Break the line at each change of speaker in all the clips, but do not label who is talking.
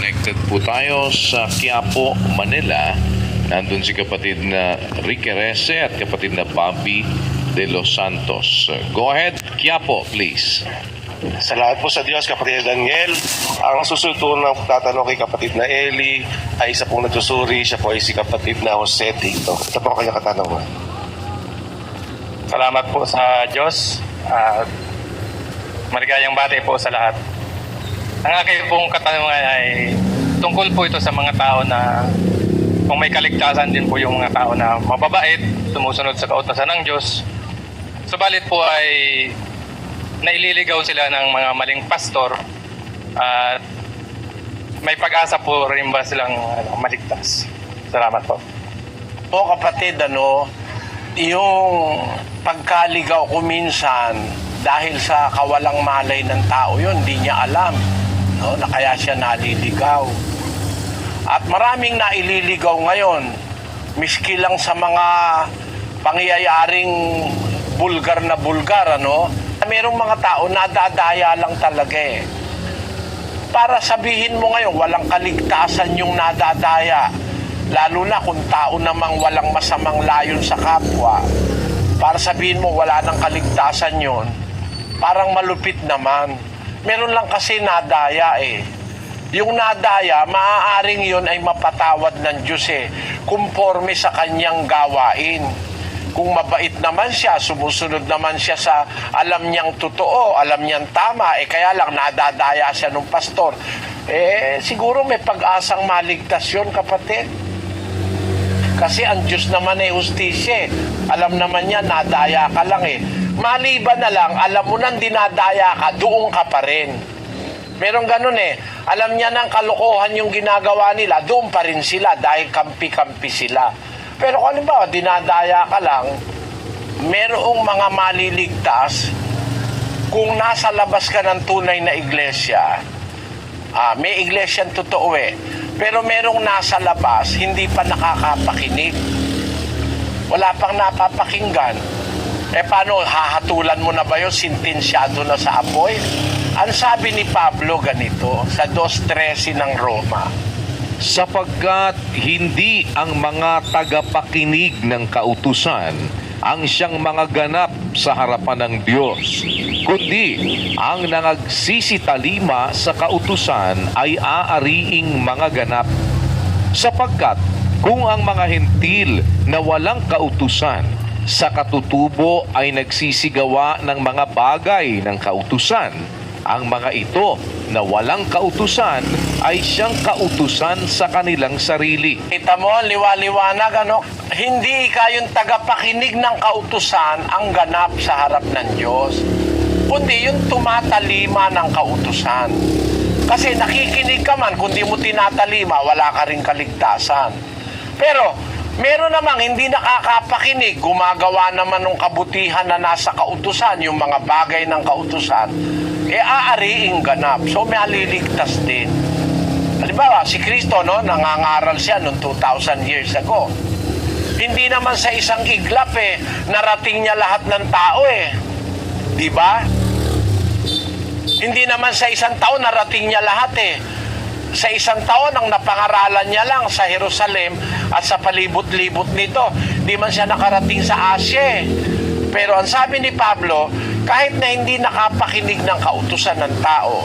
Connected po tayo sa Quiapo, Manila. Nandun si kapatid na Ricky Rese at kapatid na Bobby de los Santos. Go ahead, Quiapo, please.
Salamat po sa Diyos, kapatid Daniel. Ang susunod po na tatanong kay kapatid na Eli ay isa pong nagsusuri. Siya po ay si kapatid na Jose dito. Ito po ang kanyang katanungan.
Salamat po sa Diyos at maligayang bati po sa lahat. Ang aking pong katanungan ay tungkol po ito sa mga tao na kung may kaligtasan din po yung mga tao na mababait, sumusunod sa kautosan ng Diyos. Subalit po ay naililigaw sila ng mga maling pastor at may pag-asa po rin ba silang maligtas. Salamat po.
O kapatid, yung pagkaligaw ko minsan dahil sa kawalang malay ng tao yun, hindi niya alam na kaya siya naliligaw. At maraming naililigaw ngayon, miski lang sa mga pangyayaring bulgar na bulgar, merong mga tao nadadaya lang talaga eh. Para sabihin mo ngayon, walang kaligtasan yung nadadaya. Lalo na kung tao namang walang masamang layon sa kapwa. Para sabihin mo, wala nang kaligtasan yun, parang malupit naman. Meron lang kasi nadaya eh. Yung nadaya, maaaring yun ay mapatawad ng Diyos eh, kumporme sa kanyang gawain. Kung mabait naman siya, sumusunod naman siya sa alam niyang totoo, alam niyang tama, kaya lang nadadaya siya ng pastor. Siguro may pag-asang maligtas yun, kapatid. Kasi ang Diyos naman ay hustisya. Alam naman niya, nadaya ka lang eh. Maliban na lang, alam mo nang dinadaya ka, doon ka pa rin. Merong ganun eh. Alam niya nang kalokohan yung ginagawa nila, doon pa rin sila dahil kampi-kampi sila. Pero kung halimbawa, dinadaya ka lang, merong mga maliligtas, kung nasa labas ka ng tunay na iglesia, may iglesyang totoo eh, pero merong nasa labas, hindi pa nakakapakinig. Wala pang napapakinggan. Paano, hahatulan mo na ba yun? Sintensyado na sa apoy? Ang sabi ni Pablo ganito, sa 2:13 ng Roma,
Sapagkat hindi ang mga tagapakinig ng kautusan ang siyang mga ganap sa harapan ng Diyos, kundi ang nangagsisitalima sa kautusan ay aariing mga ganap. Sapagkat kung ang mga hentil na walang kautusan sa katutubo ay nagsisigawa ng mga bagay ng kautusan, ang mga ito na walang kautusan ay siyang kautusan sa kanilang sarili.
kita mo, liwaliwanag, hindi kayong tagapakinig ng kautusan ang ganap sa harap ng Diyos, kundi yung tumatalima ng kautusan. Kasi nakikinig ka man, kung di mo tinatalima, wala ka ring kaligtasan. Pero meron namang hindi nakakapakinig, gumagawa naman ng kabutihan na nasa kautusan, yung mga bagay ng kautusan, aariing ganap. So may aliligtas din. Halimbawa, si Kristo, nangangaral siya noong 2,000 years ago. Hindi naman sa isang iglap narating niya lahat ng tao Di ba? Hindi naman sa isang taon narating niya lahat Sa isang taon, ang napangaralan niya lang sa Jerusalem at sa palibot-libot nito. Di man siya nakarating sa Asia. Pero ang sabi ni Pablo, kahit na hindi nakapakinig ng kautusan ng tao,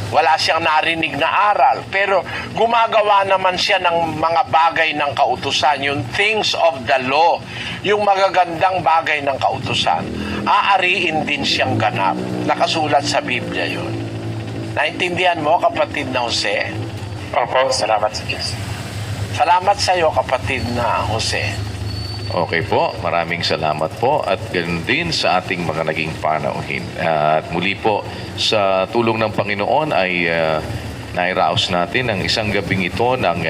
wala siyang narinig na aral, pero gumagawa naman siya ng mga bagay ng kautusan, yung things of the law, yung magagandang bagay ng kautusan, aariin din siyang ganap. Nakasulat sa Biblia yun. Naintindihan mo, kapatid na Jose?
Opo, salamat sa Diyos.
Salamat sa iyo, kapatid na Jose.
Okay po, maraming salamat po at ganoon din sa ating mga naging panauhin. At muli po, sa tulong ng Panginoon ay nairaos natin ang isang gabing ito ng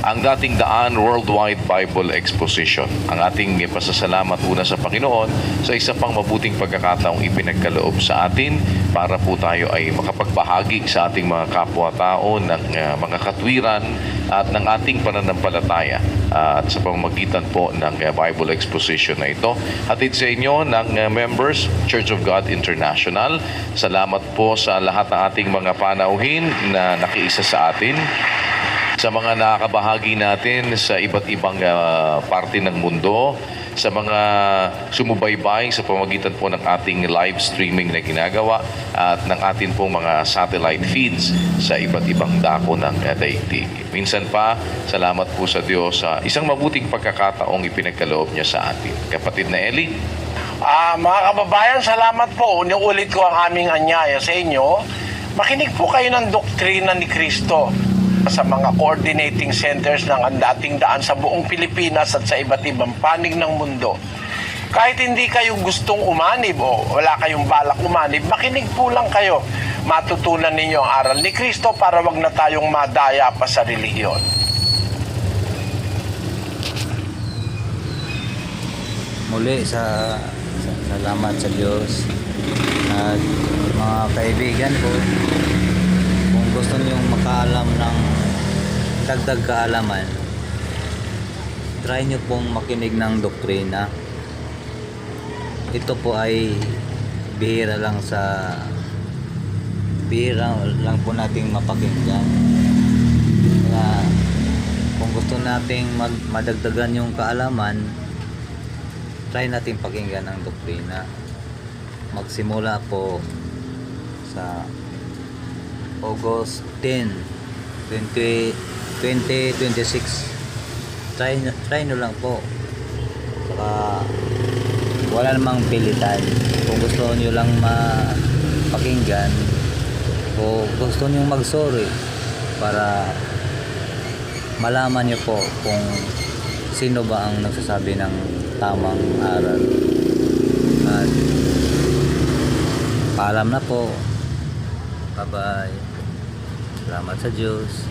ang dating Daan Worldwide Bible Exposition. Ang ating pasasalamat una sa Panginoon sa isa pang mabuting pagkakataong ipinagkaloob sa atin para po tayo ay makapagbahagi sa ating mga kapwa-tao ng mga katwiran at ng ating pananampalataya at sa pamamagitan po ng Bible Exposition na ito. Hatid sa inyo ng members, Church of God International. Salamat po sa lahat ng ating mga panauhin na nakiisa sa atin, sa mga nakakabahagi natin sa iba't ibang parte ng mundo, sa mga sumubaybay sa pamamagitan po ng ating live streaming na ginagawa at ng ating pong mga satellite feeds sa iba't ibang dako ng daigdig. Minsan pa, salamat po sa Diyos sa isang mabuting pagkakataong ipinagkaloob niya sa atin. Kapatid na Eli,
Mga kababayan, salamat po. Ulit ko ang aming anyaya sa inyo. Makinig po kayo ng doktrina ni Kristo sa mga coordinating centers ng dating daan sa buong Pilipinas at sa iba't ibang panig ng mundo. Kahit hindi kayo gustong umanib o wala kayong balak umanib, makinig po lang kayo. Matutunan ninyo ang aral ni Kristo para wag na tayong madaya pa sa relihiyon.
Muli salamat sa Diyos at mga kaibigan ko, kung gusto niyong makaalam ng dagdag kaalaman, try niyo pong makinig ng doktrina. Ito po ay bihira lang po nating mapakinggan. Kaya kung gusto nating madagdagan yung kaalaman, try natin pakinggan ang doktrina. Magsimula po sa August 10, 2026. Try nyo lang po. Saka wala namang pilitan. Kung gusto nyo lang mapakinggan o gusto nyo mag-sorry para malaman nyo po kung sino ba ang nagsasabi ng tamang aral. At paalam na po. Bye-bye. Salamat sa Diyos.